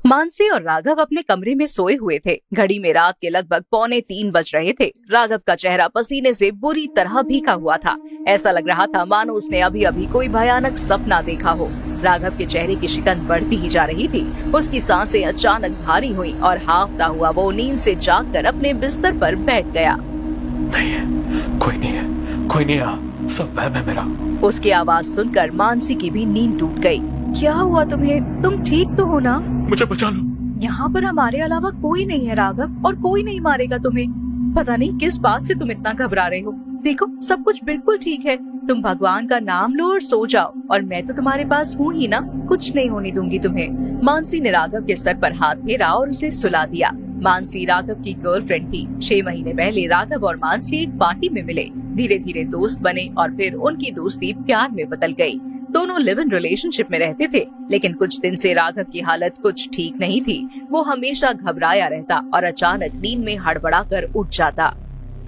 मानसी और राघव अपने कमरे में सोए हुए थे। घड़ी में रात के लगभग 2:45 बज रहे थे। राघव का चेहरा पसीने से बुरी तरह भीगा हुआ था। ऐसा लग रहा था मानो उसने अभी अभी कोई भयानक सपना देखा हो। राघव के चेहरे की शिकन बढ़ती ही जा रही थी। उसकी सांसें अचानक भारी हुई और हांफता हुआ वो नींद से जागकर अपने बिस्तर पर बैठ गया। नहीं है, कोई नहीं है, कोई नहीं है, सब वहम है मेरा। उसकी आवाज सुनकर मानसी की भी नींद टूट गई। क्या हुआ तुम्हें? तुम ठीक तो हो ना? मुझे बचा लो। यहाँ पर हमारे अलावा कोई नहीं है राघव, और कोई नहीं मारेगा तुम्हें। पता नहीं किस बात से तुम इतना घबरा रहे हो। देखो सब कुछ बिल्कुल ठीक है। तुम भगवान का नाम लो और सो जाओ, और मैं तो तुम्हारे पास हूँ ही ना, कुछ नहीं होने दूंगी तुम्हें। मानसी ने राघव के सर पर हाथ फेरा और उसे सुला दिया। मानसी राघव की गर्लफ्रेंड थी। 6 महीने पहले राघव और मानसी एक पार्टी में मिले, धीरे धीरे दोस्त बने और फिर उनकी दोस्ती प्यार में बदल गई। दोनों लिव इन रिलेशनशिप में रहते थे, लेकिन कुछ दिन से राघव की हालत कुछ ठीक नहीं थी। वो हमेशा घबराया रहता और अचानक नींद में हड़बड़ाकर उठ जाता।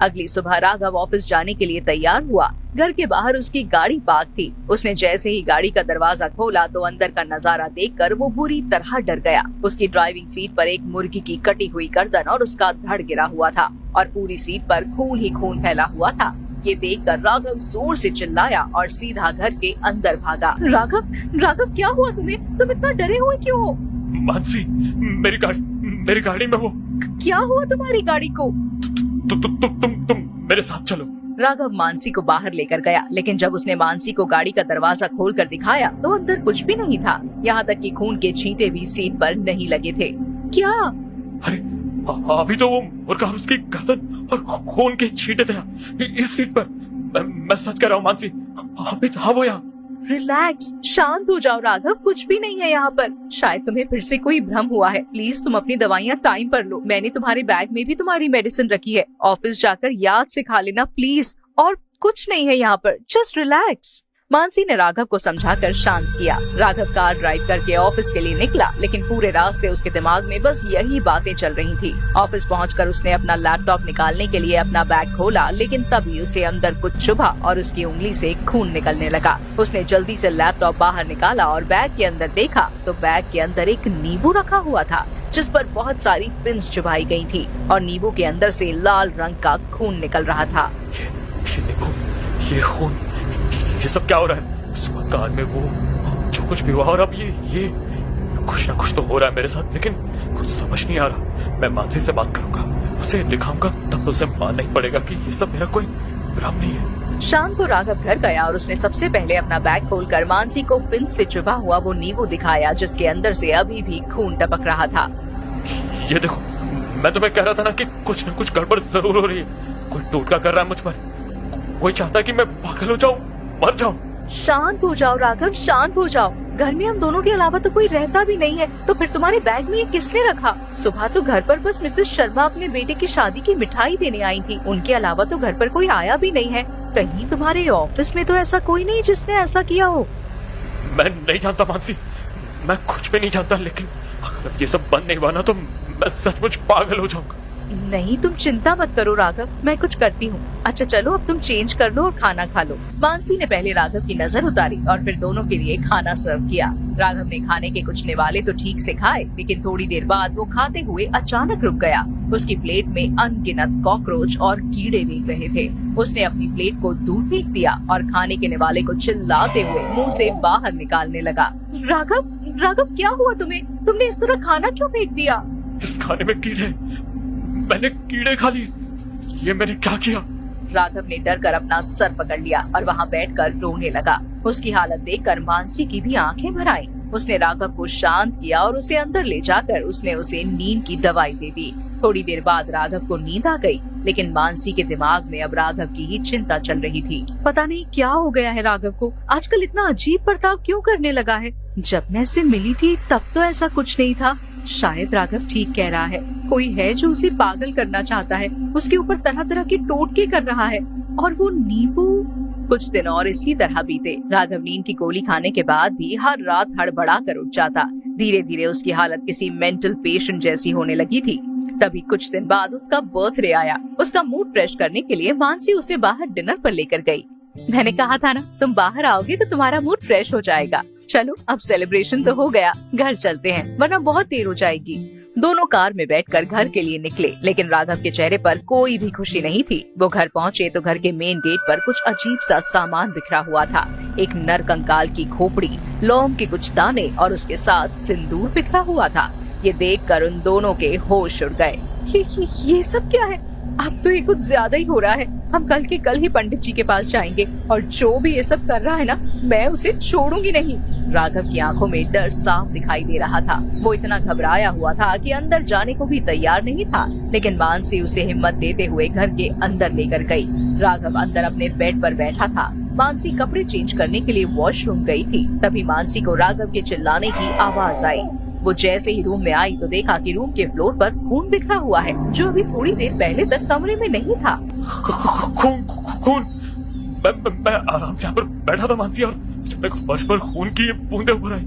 अगली सुबह राघव ऑफिस जाने के लिए तैयार हुआ। घर के बाहर उसकी गाड़ी पार्क थी। उसने जैसे ही गाड़ी का दरवाजा खोला तो अंदर का नजारा देखकर वो बुरी तरह डर गया। उसकी ड्राइविंग सीट पर एक मुर्गी की कटी हुई गर्दन और उसका धड़ गिरा हुआ था, और पूरी सीट पर खून ही खून फैला हुआ था। ये देखकर राघव जोर से चिल्लाया और सीधा घर के अंदर भागा। राघव क्या हुआ तुम्हें? तुम इतना डरे हुए क्यों हो? मानसी, मेरी गाड़ी में वो। क्या हुआ तुम्हारी गाड़ी को? तुम मेरे साथ चलो। राघव मानसी को बाहर लेकर गया, लेकिन जब उसने मानसी को गाड़ी का दरवाजा खोलकर दिखाया तो अंदर कुछ भी नहीं था। यहाँ तक कि खून के छींटे भी सीट पर नहीं लगे थे। क्या? अरे अभी तो वो मुर्गा और उसकी गर्दन और खून के छींटे थे इस सीट पर। मैं सच कह रहा हूँ मानसी, अभी था वो यहाँ। रिलैक्स, शांत हो जाओ राघव, कुछ भी नहीं है यहाँ पर। शायद तुम्हें फिर से कोई भ्रम हुआ है। प्लीज तुम अपनी दवाइयाँ टाइम पर लो। मैंने तुम्हारे बैग में भी तुम्हारी मेडिसिन रखी है। ऑफिस जाकर याद से खा लेना प्लीज। और कुछ नहीं है यहाँ पर, जस्ट रिलैक्स। मानसी ने राघव को समझाकर शांत किया। राघव कार ड्राइव करके ऑफिस के लिए निकला, लेकिन पूरे रास्ते उसके दिमाग में बस यही बातें चल रही थी। ऑफिस पहुंचकर उसने अपना लैपटॉप निकालने के लिए अपना बैग खोला, लेकिन तभी उसे अंदर कुछ चुभा और उसकी उंगली से खून निकलने लगा। उसने जल्दी से लैपटॉप बाहर निकाला और बैग के अंदर देखा तो बैग के अंदर एक नींबू रखा हुआ था, जिस पर बहुत सारी पिन्स चुभाई गई थी, और नींबू के अंदर से लाल रंग का खून निकल रहा था। ये नींबू, ये खून, ये सब क्या हो रहा है? सुबह कार में वो जो कुछ भी हुआ, और अब ये कुछ ना कुछ तो हो रहा है मेरे साथ, लेकिन कुछ समझ नहीं आ रहा। मैं मानसी से बात करूंगा, उसे दिखाऊंगा, तब तो उसे मानना ही पड़ेगा कि ये सब मेरा कोई भ्रम नहीं है। शाम को राघव घर गया और उसने सबसे पहले अपना बैग खोलकर मानसी को पिन से चुभा हुआ वो नींबू दिखाया, जिसके अंदर से अभी भी खून टपक रहा था। ये देखो, मैं तुम्हें कह रहा था ना कि कुछ न कुछ गड़बड़ जरूर हो रही है। कोई टोटका कर रहा है मुझ पर। कोई चाहता है कि मैं पागल हो जाऊं, मर जाऊं। शांत हो जाओ राघव, शांत हो जाओ। घर में हम दोनों के अलावा तो कोई रहता भी नहीं है, तो फिर तुम्हारे बैग में ये किसने रखा? सुबह तो घर पर बस मिसेस शर्मा अपने बेटे की शादी की मिठाई देने आई थी। उनके अलावा तो घर पर कोई आया भी नहीं है। कहीं तुम्हारे ऑफिस में तो ऐसा कोई नहीं जिसने ऐसा किया हो? मैं नहीं जानता मानसी, मैं कुछ भी नहीं जानता, लेकिन अगर ये सब बंद नहीं हुआ ना तो मैं सचमुच पागल हो जाऊंगा। नहीं, तुम चिंता मत करो राघव, मैं कुछ करती हूँ। अच्छा चलो, अब तुम चेंज कर लो और खाना खा लो। मानसी ने पहले राघव की नजर उतारी और फिर दोनों के लिए खाना सर्व किया। राघव ने खाने के कुछ निवाले तो ठीक से खाए, लेकिन थोड़ी देर बाद वो खाते हुए अचानक रुक गया। उसकी प्लेट में अनगिनत कॉकरोच और कीड़े देख रहे थे। उसने अपनी प्लेट को दूर फेंक दिया और खाने के निवाले को चिल्लाते हुए मुंह से बाहर निकालने लगा। राघव क्या हुआ तुम्हें? तुमने इस तरह खाना क्यों फेंक दिया? इस खाने में कीड़े, मैंने कीड़े खा लिए। ये मैंने क्या किया? राघव ने डर कर अपना सर पकड़ लिया और वहाँ बैठकर रोने लगा। उसकी हालत देखकर मानसी की भी आंखें भर आईं। उसने राघव को शांत किया और उसे अंदर ले जाकर उसने उसे नींद की दवाई दे दी। थोड़ी देर बाद राघव को नींद आ गई, लेकिन मानसी के दिमाग में अब राघव की ही चिंता चल रही थी। पता नहीं क्या हो गया है राघव को, आजकल इतना अजीब बर्ताव क्यों करने लगा है? जब मैं इससे मिली थी तब तो ऐसा कुछ नहीं था। शायद राघव ठीक कह रहा है, कोई है जो उसे पागल करना चाहता है, उसके ऊपर तरह तरह के टोटके कर रहा है। और वो नींबू। कुछ दिन और इसी तरह बीते। राघव नींद की गोली खाने के बाद भी हर रात हड़बड़ा कर उठ जाता। धीरे धीरे उसकी हालत किसी मेंटल पेशेंट जैसी होने लगी थी। तभी कुछ दिन बाद उसका बर्थडे आया। उसका मूड फ्रेश करने के लिए मानसी उसे बाहर डिनर पर लेकर गई। मैंने कहा था ना, तुम बाहर आओगे तो तुम्हारा मूड फ्रेश हो जाएगा। चलो अब सेलिब्रेशन तो हो गया, घर चलते हैं वरना बहुत देर हो जाएगी। दोनों कार में बैठकर घर के लिए निकले, लेकिन राघव के चेहरे पर कोई भी खुशी नहीं थी। वो घर पहुँचे तो घर के मेन गेट पर कुछ अजीब सा सामान बिखरा हुआ था। एक नर कंकाल की खोपड़ी, लौंग के कुछ दाने और उसके साथ सिंदूर बिखरा हुआ था। ये देखकर उन दोनों के होश उड़ गए। ये सब क्या है? अब तो ये कुछ ज्यादा ही हो रहा है। हम कल के कल ही पंडित जी के पास जाएंगे और जो भी ये सब कर रहा है ना, मैं उसे छोड़ूंगी नहीं। राघव की आंखों में डर साफ दिखाई दे रहा था। वो इतना घबराया हुआ था कि अंदर जाने को भी तैयार नहीं था, लेकिन मानसी उसे हिम्मत देते हुए घर के अंदर लेकर गई। राघव अंदर अपने बेड पर बैठा था। मानसी कपड़े चेंज करने के लिए वॉशरूम गई थी। तभी मानसी को राघव के चिल्लाने की आवाज आई। वो जैसे ही रूम में आई तो देखा कि रूम के फ्लोर पर खून बिखरा हुआ है, जो अभी थोड़ी देर पहले तक कमरे में नहीं था। खून खून मैं आराम से यहाँ पर बैठा था मानसी, और अचानक फर्श पर खून की ये बूंदें ऊपर आई।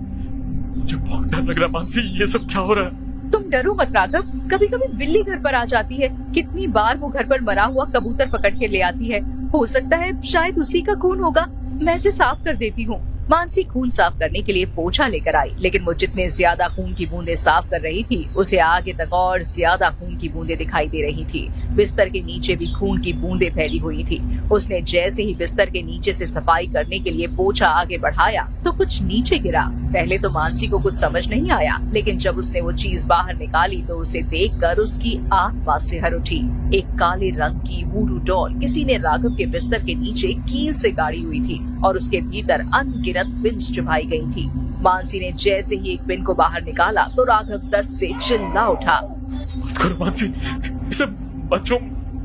मुझे बहुत डर लग रहा है मानसी, ये सब क्या हो रहा है? तुम डरो मत राघव, कभी कभी बिल्ली घर पर आ जाती है। कितनी बार वो घर पर मरा हुआ कबूतर पकड़ के ले आती है। हो सकता है शायद उसी का खून होगा। मैं इसे साफ कर देती हूँ। मानसी खून साफ करने के लिए पोछा लेकर आई, लेकिन वो जितने ज्यादा खून की बूंदें साफ कर रही थी, उसे आगे तक और ज्यादा खून की बूंदें दिखाई दे रही थी। बिस्तर के नीचे भी खून की बूंदें फैली हुई थी। उसने जैसे ही बिस्तर के नीचे से सफाई करने के लिए पोछा आगे बढ़ाया तो कुछ नीचे गिरा। पहले तो मानसी को कुछ समझ नहीं आया, लेकिन जब उसने वो चीज बाहर निकाली तो उसे देखकर उसकी आत्मा सिहर उठी। एक काले रंग की वूडू डॉल किसी ने राघव के बिस्तर के नीचे कील से गाड़ी हुई थी और उसके भीतर अनगिनत पिन्स चुभाई गई थी। मानसी ने जैसे ही एक पिन को बाहर निकाला तो राघव दर्द से चिल्ला उठा। मत करो मानसी, इसे बच्चों,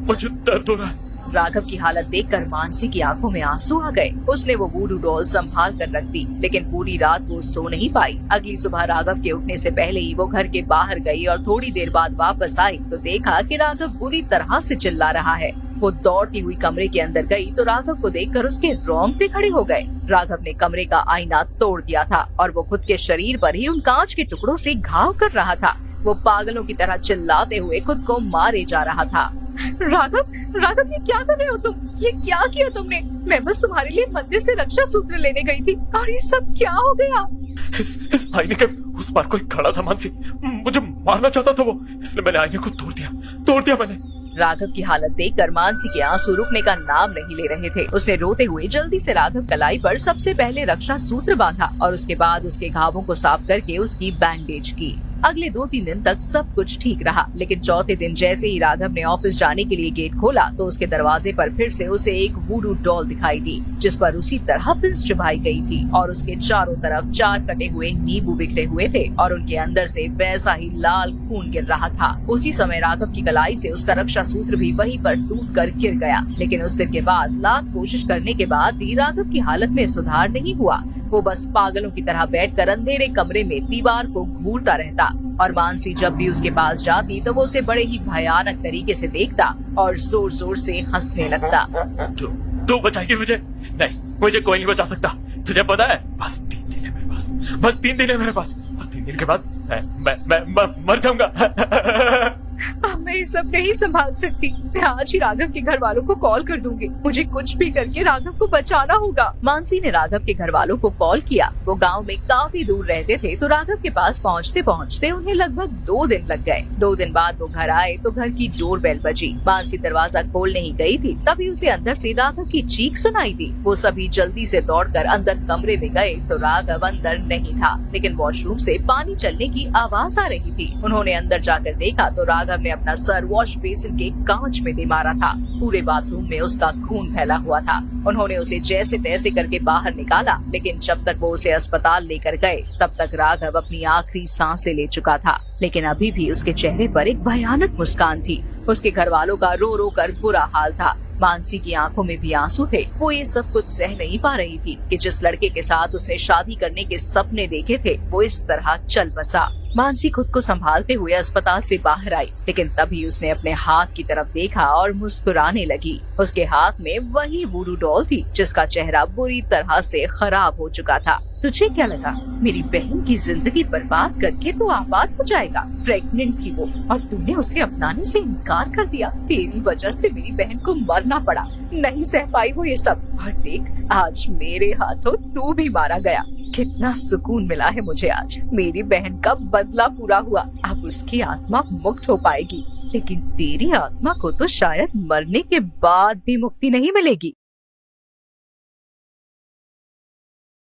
मुझे दर्द हो रहा है। राघव की हालत देखकर मानसी की आंखों में आंसू आ गए। उसने वो वूडू डॉल संभाल कर रख दी, लेकिन पूरी रात वो सो नहीं पाई। अगली सुबह राघव के उठने से पहले ही वो घर के बाहर गई और थोड़ी देर बाद वापस आई तो देखा कि राघव बुरी तरह से चिल्ला रहा है। वो दौड़ती हुई कमरे के अंदर गई तो राघव को देखकर उसके रोंगटे खड़े हो गए। राघव ने कमरे का आईना तोड़ दिया था और वो खुद के शरीर पर ही उन कांच के टुकड़ों से घाव कर रहा था। वो पागलों की तरह चिल्लाते हुए खुद को मारे जा रहा था। राघव, राघव ये क्या कर रहे हो तुम? ये क्या किया तुमने? मैं बस तुम्हारे लिए मंदिर से रक्षा सूत्र लेने गई थी और ये सब क्या हो गया? इस आईने के उस पार कोई खड़ा था मानसी, मुझे मारना चाहता था वो, इसलिए मैंने आईने को तोड़ दिया मैंने। राघव की हालत देखकर मानसी के आंसू रुकने का नाम नहीं ले रहे थे। उसने रोते हुए जल्दी से राघव कलाई पर सबसे पहले रक्षा सूत्र बांधा और उसके बाद उसके घावों को साफ करके उसकी बैंडेज की। अगले 2-3 दिन तक सब कुछ ठीक रहा, लेकिन चौथे दिन जैसे ही राघव ने ऑफिस जाने के लिए गेट खोला तो उसके दरवाजे पर फिर से उसे एक वूडू डॉल दिखाई दी, जिस पर उसी तरह पिन्स चुभाई गई थी और उसके चारों तरफ 4 कटे हुए नींबू बिखरे हुए थे और उनके अंदर से वैसा ही लाल खून गिर रहा था। उसी समय राघव की कलाई से उसका रक्षा सूत्र भी वहीं पर टूटकर गिर गया, लेकिन उस दिन के बाद लाख कोशिश करने के बाद भी राघव की हालत में सुधार नहीं हुआ। वो बस पागलों की तरह बैठकर अंधेरे कमरे में दीवार को घूरता रहता और मानसी जब भी उसके पास जाती तो वो उसे बड़े ही भयानक तरीके से देखता और जोर जोर से हंसने लगता। तू बचाएगी मुझे? नहीं, मुझे कोई नहीं बचा सकता। तुझे पता है, बस 3 दिन है मेरे पास, बस 3 दिन है मेरे पास, और 3 दिन के बाद मैं मर जाऊंगा। अब मैं ये सब नहीं संभाल सकती। मैं आज ही राघव के घर वालों को कॉल कर दूंगी। मुझे कुछ भी करके राघव को बचाना होगा। मानसी ने राघव के घर वालों को कॉल किया। वो गांव में काफी दूर रहते थे तो राघव के पास पहुंचते पहुंचते उन्हें लगभग 2 दिन लग गए। 2 दिन बाद वो घर आए तो घर की डोरबेल बजी। मानसी दरवाजा खोलने ही गई थी, तभी उसे अंदर से राघव की चीख सुनाई दी। वो सभी जल्दी से दौड़कर अंदर कमरे में गए तो राघव अंदर नहीं था, लेकिन वॉशरूम से पानी चलने की आवाज आ रही थी। उन्होंने अंदर जाकर देखा तो राघव ने अपना सर वॉश बेसिन के कांच में दे मारा था। पूरे बाथरूम में उसका खून फैला हुआ था। उन्होंने उसे जैसे तैसे करके बाहर निकाला, लेकिन जब तक वो उसे अस्पताल लेकर गए तब तक राघव अपनी आखिरी सांसें ले चुका था, लेकिन अभी भी उसके चेहरे पर एक भयानक मुस्कान थी। उसके घर वालों का रो रो कर बुरा हाल था। मानसी की आंखों में भी आंसू थे। वो ये सब कुछ सह नहीं पा रही थी कि जिस लड़के के साथ उसने शादी करने के सपने देखे थे वो इस तरह चल बसा। मानसी खुद को संभालते हुए अस्पताल से बाहर आई, लेकिन तभी उसने अपने हाथ की तरफ देखा और मुस्कुराने लगी। उसके हाथ में वही वूडू डॉल थी जिसका चेहरा बुरी तरह से खराब हो चुका था। तुझे क्या लगा मेरी बहन की जिंदगी बर्बाद करके तू आबाद हो जाएगा? प्रेग्नेंट थी वो और तूने उसे अपनाने से इनकार कर दिया। तेरी वजह से मेरी बहन को मरना पड़ा। नहीं सह पाई वो ये सब, और देख आज मेरे हाथों तू भी मारा गया। कितना सुकून मिला है मुझे आज। मेरी बहन का बदला पूरा हुआ। अब उसकी आत्मा मुक्त हो पाएगी, लेकिन तेरी आत्मा को तो शायद मरने के बाद भी मुक्ति नहीं मिलेगी।